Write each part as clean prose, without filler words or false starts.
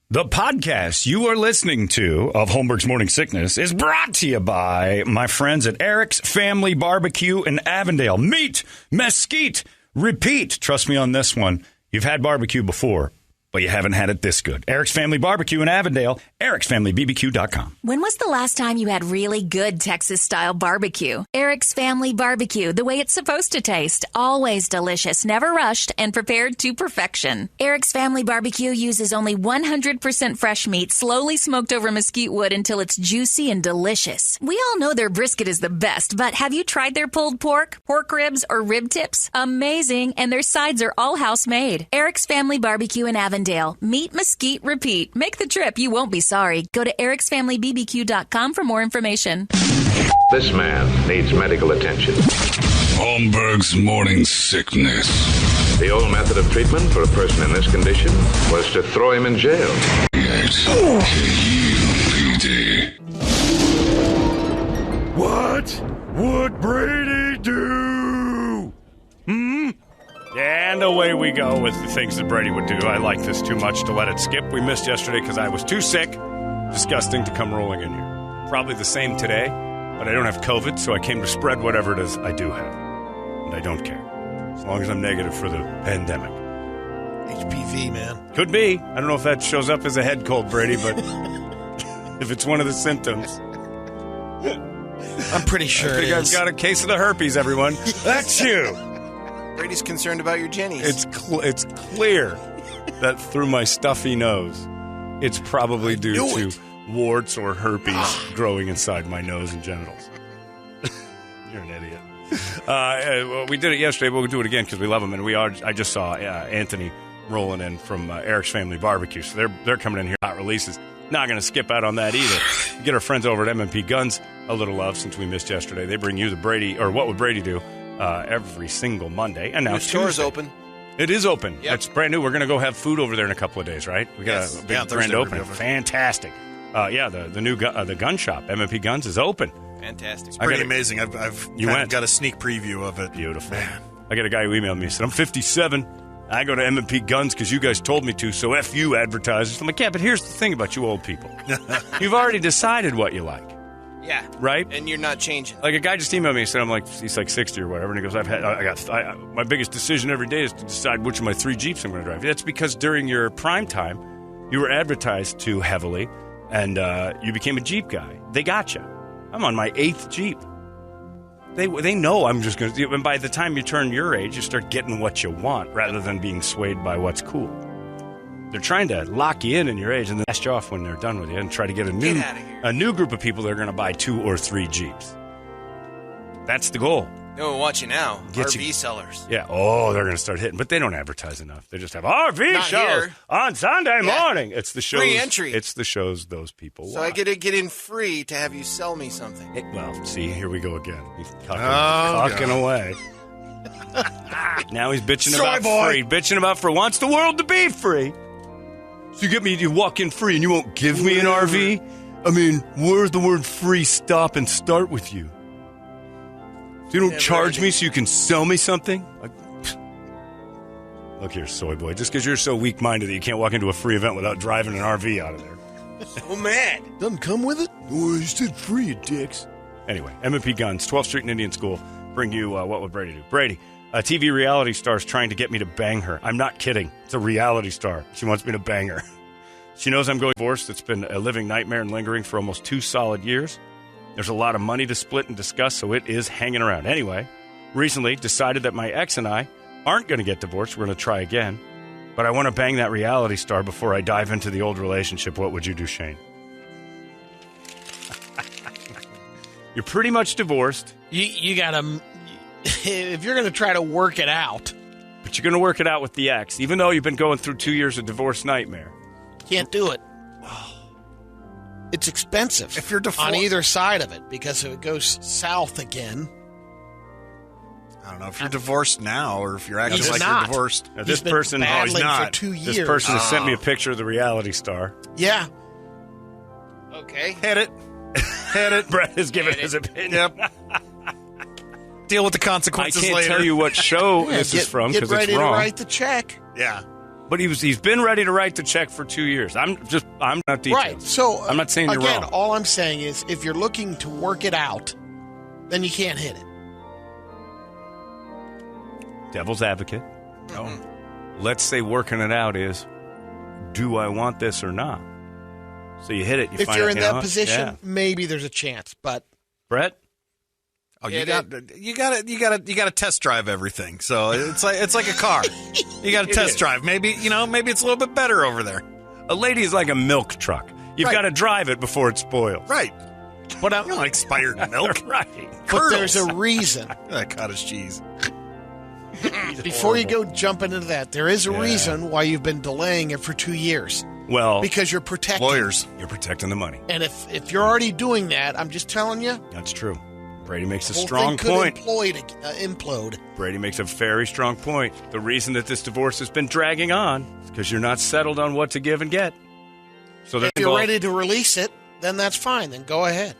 The podcast you are listening to of Holmberg's Morning Sickness is brought to you by my friends at Eric's Family Barbecue in Avondale. Meet, mesquite, repeat. Trust me on this one. You've had barbecue before, but you haven't had it this good. Eric's Family Barbecue in Avondale, ericsfamilybbq.com. When was the last time you had really good Texas-style barbecue? Eric's Family Barbecue, the way it's supposed to taste. Always delicious, never rushed, and prepared to perfection. Eric's Family Barbecue uses only 100% fresh meat, slowly smoked over mesquite wood until it's juicy and delicious. We all know their brisket is the best, but have you tried their pulled pork, pork ribs, or rib tips? Amazing, and their sides are all house-made. Eric's Family Barbecue in Avondale. Meet, mesquite, repeat. Make the trip. You won't be sorry. Go to ericsfamilybbq.com for more information. This man needs medical attention. Holmberg's Morning Sickness. The old method of treatment for a person in this condition was to throw him in jail. K-U-P-D. What would Brady do? And away we go with the things that Brady would do. I like this too much to let it skip. We missed yesterday because I was too sick. Disgusting to come rolling in here. Probably the same today, but I don't have COVID, so I came to spread whatever it is I do have. And I don't care. As long as I'm negative for the pandemic. HPV, man. Could be. I don't know if that shows up as a head cold, Brady, but if it's one of the symptoms. I'm pretty sure I think I've got a case of the herpes, everyone. That's you. Brady's concerned about your jennies. It's clear that through my stuffy nose, it's probably due to warts or herpes growing inside my nose and genitals. You're an idiot. We did it yesterday, but we'll do it again because we love them. And I just saw Anthony rolling in from Eric's Family Barbecue. So they're coming in here, hot releases. Not going to skip out on that either. Get our friends over at M&P Guns a little love since we missed yesterday. They bring you the Brady, or What Would Brady Do? Every single Monday. And now the store's open. It is open. Yep. It's brand new. We're going to go have food over there in a couple of days, right? We got a big grand opening. Fantastic. The new the gun shop, M&P Guns, is open. Fantastic. It's pretty amazing. I've got a sneak preview of it. Beautiful. Man. I got a guy who emailed me and said, I'm 57. I go to M&P Guns because you guys told me to, so F you advertisers. I'm like, yeah, but here's the thing about you old people. You've already decided what you like. Yeah. Right? And you're not changing. Like a guy just emailed me and said, he's like 60 or whatever. And he goes, my biggest decision every day is to decide which of my 3 Jeeps I'm going to drive. That's because during your prime time, you were advertised too heavily and you became a Jeep guy. They got you. I'm on my 8th Jeep. They know I'm just going to, and by the time you turn your age, you start getting what you want rather than being swayed by what's cool. They're trying to lock you in your age and then cast you off when they're done with you and try to get a new group of people that are going to buy 2 or 3 Jeeps. That's the goal. No, watch you now. RV sellers. Yeah. Oh, they're going to start hitting, but they don't advertise enough. They just have RV Not shows here. on Sunday morning. It's the shows. Free entry. It's the shows those people So watch. I get to get in free to have you sell me something. Well, see, here we go again. He's talking away. Now he's bitching about free. Bitching about free. Wants the world to be free. So you walk in free and you won't give me an RV? I mean, where's the word free stop and start with you? So you don't charge me so you can sell me something? Look here, soy boy. Just because you're so weak-minded that you can't walk into a free event without driving an RV out of there. So mad. Doesn't come with it? Oh, you said free, you dicks. Anyway, M&P Guns, 12th Street and Indian School, bring you What Would Brady Do? Brady, a TV reality star is trying to get me to bang her. I'm not kidding. It's a reality star. She wants me to bang her. She knows I'm going divorced. It's been a living nightmare and lingering for almost 2 solid years. There's a lot of money to split and discuss, so it is hanging around. Anyway, recently decided that my ex and I aren't going to get divorced. We're going to try again. But I want to bang that reality star before I dive into the old relationship. What would you do, Shane? You're pretty much divorced. You got to... If you're going to try to work it out... But you're going to work it out with the ex, even though you've been going through 2 years of divorce nightmare. Can't do it. It's expensive if you're on either side of it, because if it goes south again... I don't know if you're divorced now or if you're acting like not. you're divorced. Now, He's this person, battling he's not. for 2 years. This person has sent me a picture of the reality star. Yeah. Okay. Hit it. Hit it. Brett has given his opinion. Yep. Deal with the I consequences can't later. tell you what show Yeah, this is from get because it's ready wrong. to write the check. Yeah. But he's been ready to write the check for 2 years. I'm not detailed. Right. So I'm not saying you're again, wrong. all I'm saying is if you're looking to work it out, then you can't hit it. Devil's advocate. No. Let's say working it out is, do I want this or not? So you hit it. You If find you're out, in you know that what? position, Yeah. maybe there's a chance. But Brett? Oh, you got to test drive everything. So it's like a car. You got to test drive. Maybe it's a little bit better over there. A lady is like a milk truck. You've got to drive it before it spoils. Right. but You don't like expired milk. Right. but there's a reason. That cottage cheese. Before you go jumping into that, there is a reason why you've been delaying it for 2 years. Well, Because you're protecting. Lawyers. you're protecting the money. And if you're already doing that, I'm just telling you, That's true. Brady makes a the whole strong thing could point. implode. Brady makes a very strong point. The reason that this divorce has been dragging on is because you're not settled on what to give and get. So If you're ready to release it, then that's fine. Then go ahead.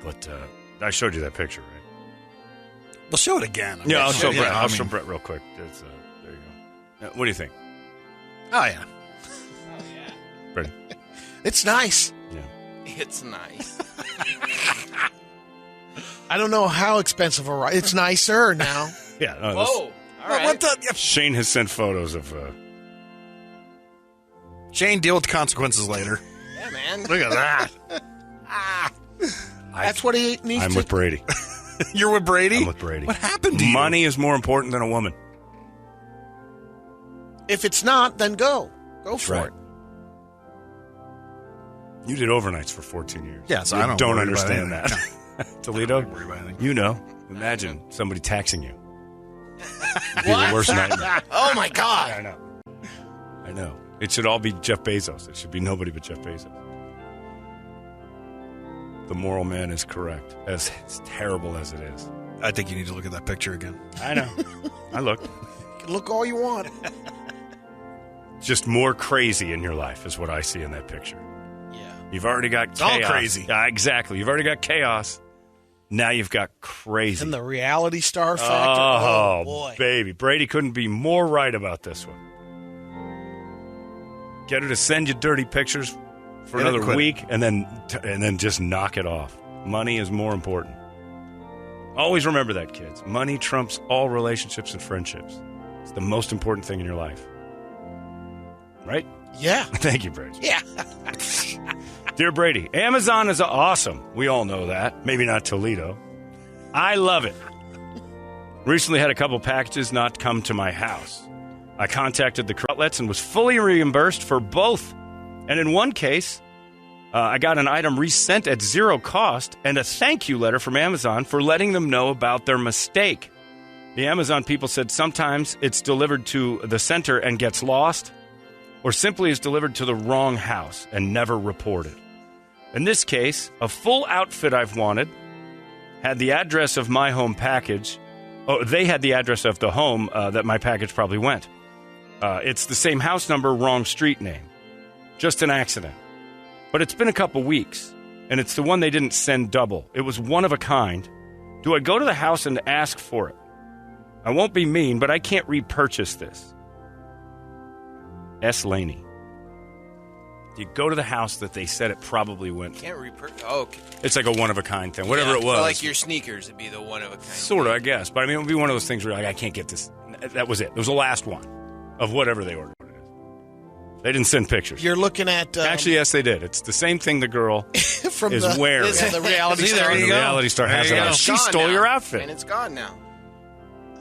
But I showed you that picture, right? We'll show it again. Yeah, I'll show Brett. I I'll mean- show Brett real quick. There you go. What do you think, Oh, yeah. Brady? It's nice. Yeah. It's nice. I don't know how expensive a ride. It's nicer now. Yeah. No, Whoa. All right. What the? Shane has sent photos of. Shane, deal with the consequences later. Yeah, man. Look at that. That's what he needs I'm to. with Brady. You're with Brady? I'm with Brady. What happened to you? Money is more important than a woman. If it's not, then go. Go for right. it. You did overnights for 14 years. Yeah, so You I don't don't worry about understand anything. that. Toledo, worry about anything. you know. Imagine somebody taxing you. It'd be the worst nightmare. Oh my God! I know. It should all be Jeff Bezos. It should be nobody but Jeff Bezos. The moral man is correct, as terrible as it is. I think you need to look at that picture again. I know. I look. You can look all you want. Just more crazy in your life is what I see in that picture. Yeah. You've already got It's all chaos. crazy. Yeah, exactly. You've already got chaos. Now you've got crazy. And the reality star factor. Oh, boy. baby. Brady couldn't be more right about this one. Get her to send you dirty pictures for Get it, another quit. week and then just knock it off. Money is more important. Always remember that, kids. Money trumps all relationships and friendships. It's the most important thing in your life. Right? Yeah. Thank you, Brady. Yeah. Dear Brady, Amazon is awesome. We all know that. Maybe not Toledo. I love it. Recently had a couple packages not come to my house. I contacted the outlets and was fully reimbursed for both. And in one case, I got an item resent at zero cost and a thank you letter from Amazon for letting them know about their mistake. The Amazon people said sometimes it's delivered to the center and gets lost, or simply is delivered to the wrong house and never reported. In this case, a full outfit I've wanted had the address of my home package. Oh, they had the address of the home that my package probably went. It's the same house number, wrong street name. Just an accident. But it's been a couple weeks, and it's the one they didn't send double. It was one of a kind. Do I go to the house and ask for it? I won't be mean, but I can't repurchase this. S. Laney. You go to the house that they said it probably went for. Can't Oh, okay. It's like a one-of-a-kind thing. Whatever it was. So like your sneakers would be the one of a kind. Sort of, I guess. But I mean, it would be one of those things where you're like, I can't get this. That was it. It was the last one of whatever they ordered. They didn't send pictures. You're looking at Actually, yes, they did. It's the same thing the girl from is the, wearing. the reality See, there star. you The go. reality star There has you it go. on. It's She gone stole now. your outfit. And it's gone now.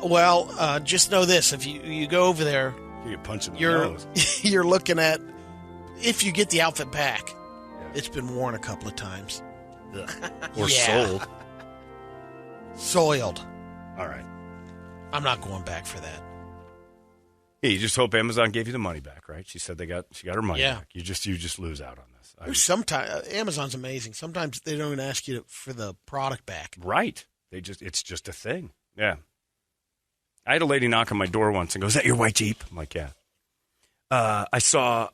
Well, just know this: if you go over there, You get punched in the you're nose. you're looking at if you get the outfit back, it's been worn a couple of times, Or Yeah. sold. soiled. All right. I'm not going back for that. Yeah, you just hope Amazon gave you the money back, right? She said she got her money Yeah. back. You just lose out on this. There's sometimes Amazon's amazing. Sometimes they don't even ask you for the product back. Right. It's just a thing. Yeah. I had a lady knock on my door once and go, "Is that your white Jeep?" I'm like, "Yeah." I saw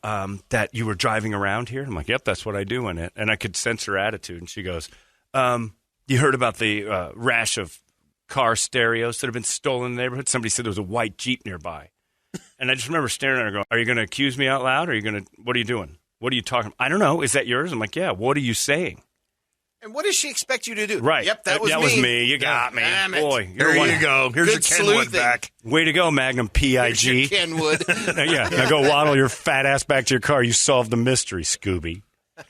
that you were driving around here. I'm like, "Yep, that's what I do in it." And I could sense her attitude. And she goes, "You heard about the rash of car stereos that have been stolen in the neighborhood. Somebody said there was a white Jeep nearby. And I just remember staring at her going, are you going to accuse me out loud? Or what are you doing? What are you talking about? I don't know. Is that yours? I'm like, yeah. What are you saying? And what does she expect you to do? Right. Yep, that was me. That was me. You got me. Damn it. Boy, Here you go. Here's your Good Kenwood sleuthing. back. way to go, Magnum Here's your PIG. Kenwood. Yeah. Now go waddle your fat ass back to your car. You solved the mystery, Scooby.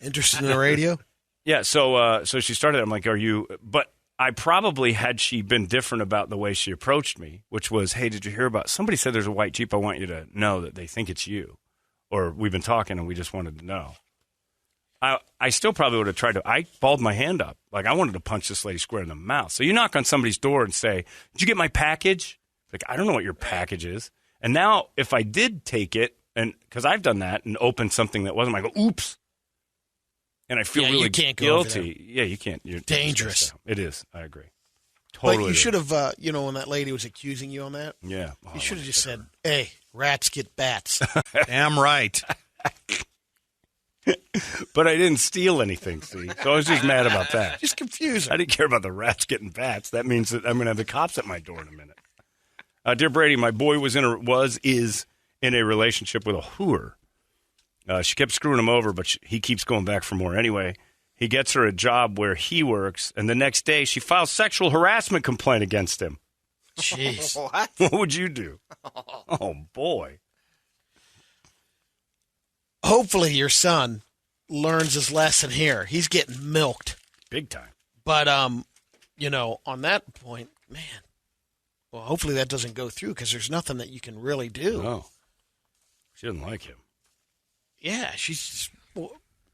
Interested in the radio? Yeah. So she started. I'm like, are you? But I probably, had she been different about the way she approached me, which was, hey, did you hear about? Somebody said there's a white Jeep. I want you to know that they think it's you, or we've been talking and we just wanted to know. I still probably would have tried to. I balled my hand up. Like, I wanted to punch this lady square in the mouth. So you knock on somebody's door and say, did you get my package? Like, I don't know what your package is. And now if I did take it, and because I've done that and opened something that wasn't, I go, oops. And I feel really you can't go over guilty. Yeah, you can't. You're Dangerous. It is. I agree. Totally. But you is. should have, when that lady was accusing you on that, Yeah. Oh, you should have just said, hey, rats get bats. Damn right. But I didn't steal anything, see? So I was just mad about that. Just confuse her. I didn't care about the rats getting bats. That means that I'm going to have the cops at my door in a minute. Dear Brady, my boy is in a relationship with a hooer. She kept screwing him over, but he keeps going back for more. Anyway, he gets her a job where he works, and the next day she files sexual harassment complaint against him. Jeez. What? What would you do? Oh, boy. Hopefully your son learns his lesson here. He's getting milked. Big time. But, on that point, man, well, hopefully that doesn't go through because there's nothing that you can really do. No. She doesn't like him. Yeah, she's just,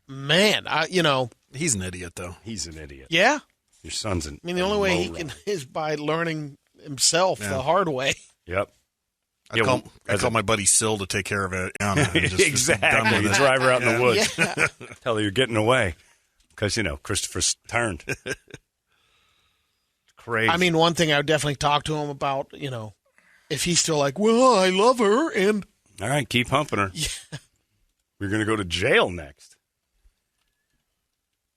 man, He's an idiot, though. He's an idiot. yeah. Your son's an I mean, the only way he can is by learning himself the hard way. Yep. I call my buddy Sil to take care of it. Exactly. You drive her out in the woods. Tell her you're getting away because, Christopher's turned. Crazy. I mean, one thing I would definitely talk to him about, if he's still like, well, I love her, and all right, keep humping her. Yeah. You're going to go to jail next.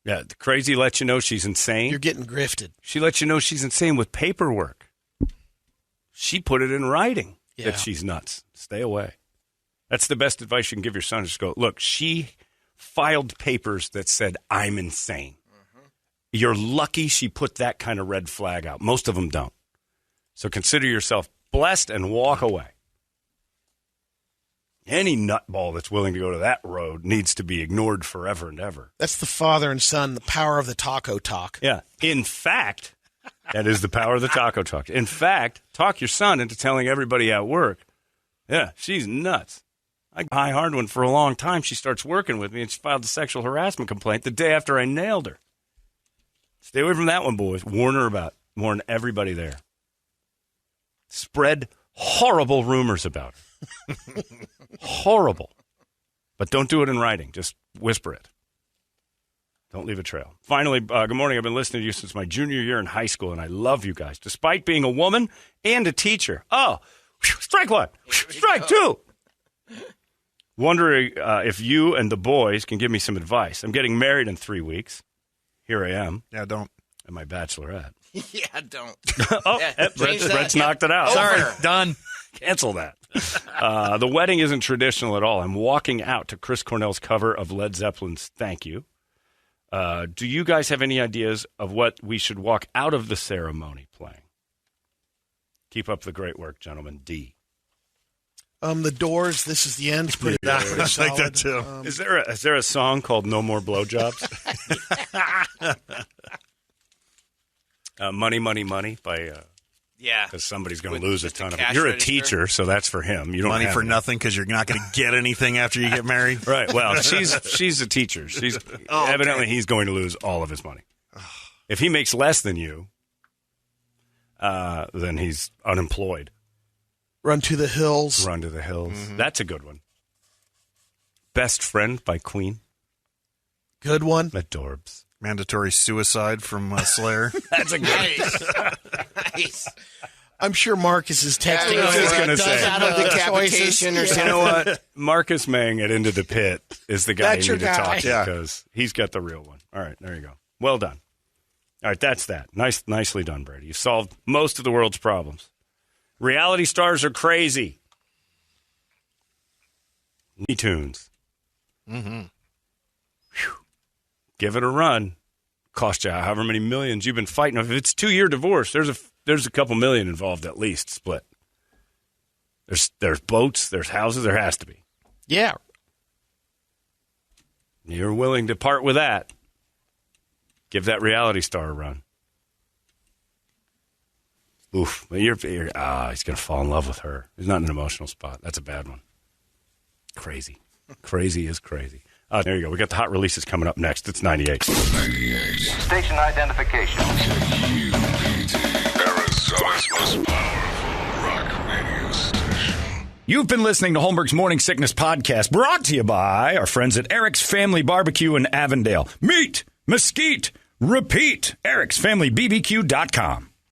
Yeah, the crazy lets you know she's insane. You're getting grifted. She lets you know she's insane with paperwork. She put it in writing that she's nuts. Stay away. That's the best advice you can give your son. Just go, look, she filed papers that said, I'm insane. Mm-hmm. You're lucky she put that kind of red flag out. Most of them don't. So consider yourself blessed and walk away. Any nutball that's willing to go to that road needs to be ignored forever and ever. That's the father and son, the power of the taco talk. Yeah. In fact, that is the power of the taco talk. In fact, talk your son into telling everybody at work, yeah, she's nuts. I got a high hard one for a long time. She starts working with me, and she filed a sexual harassment complaint the day after I nailed her. Stay away from that one, boys. Warn everybody there. Spread horrible rumors about her. Horrible. But don't do it in writing. Just whisper it. Don't leave a trail. Finally, good morning. I've been listening to you since my junior year in high school, and I love you guys, despite being a woman and a teacher. Oh, strike one. Strike two. Wondering if you and the boys can give me some advice. I'm getting married in 3 weeks. Here I am. Yeah, don't. At my bachelorette. Yeah, don't. Brett's knocked it out. Sorry, done. Cancel that. The wedding isn't traditional at all. I'm walking out to Chris Cornell's cover of Led Zeppelin's Thank You. Do you guys have any ideas of what we should walk out of the ceremony playing? Keep up the great work, gentlemen. D. The Doors, This Is the End. It's pretty I pretty like solid. that, too. Is there a song called No More Blowjobs? Money, Money, Money by... Yeah. Because somebody's going to With lose a the ton of it. cash You're a register. teacher, so that's for him. You don't Money have for that. nothing because you're not going to get anything after you get married. Right. Well, she's a teacher. Evidently he's going to lose all of his money. If he makes less than you, then he's unemployed. Run to the Hills. Run to the Hills. Mm-hmm. That's a good one. Best Friend by Queen. Good one. Adorbs. Mandatory suicide from Slayer. That's a good Nice. I'm sure Marcus is texting. I was just us gonna say. Out of decapitation or You something. know what? Marcus Mang at Into the Pit is the guy That's you your need to talk guy. to Yeah. because he's got the real one. All right, there you go. Well done. All right, that's that. Nicely done, Brady. You solved most of the world's problems. Reality stars are crazy. Looney Tunes. Mm-hmm. Whew. Give it a run. Cost you however many millions you've been fighting. If it's 2-year divorce, there's a couple million involved at least split. There's boats, there's houses, there has to be. Yeah. You're willing to part with that. Give that reality star a run. Oof. He's going to fall in love with her. He's not in an emotional spot. That's a bad one. Crazy. Crazy is crazy. There you go. We got the hot releases coming up next. It's 98. 98. Station identification. KUPD. Arizona's most powerful rock radio station. You've been listening to Holmberg's Morning Sickness Podcast, brought to you by our friends at Eric's Family Barbecue in Avondale. Meet, mesquite, repeat. Eric'sFamilyBBQ.com.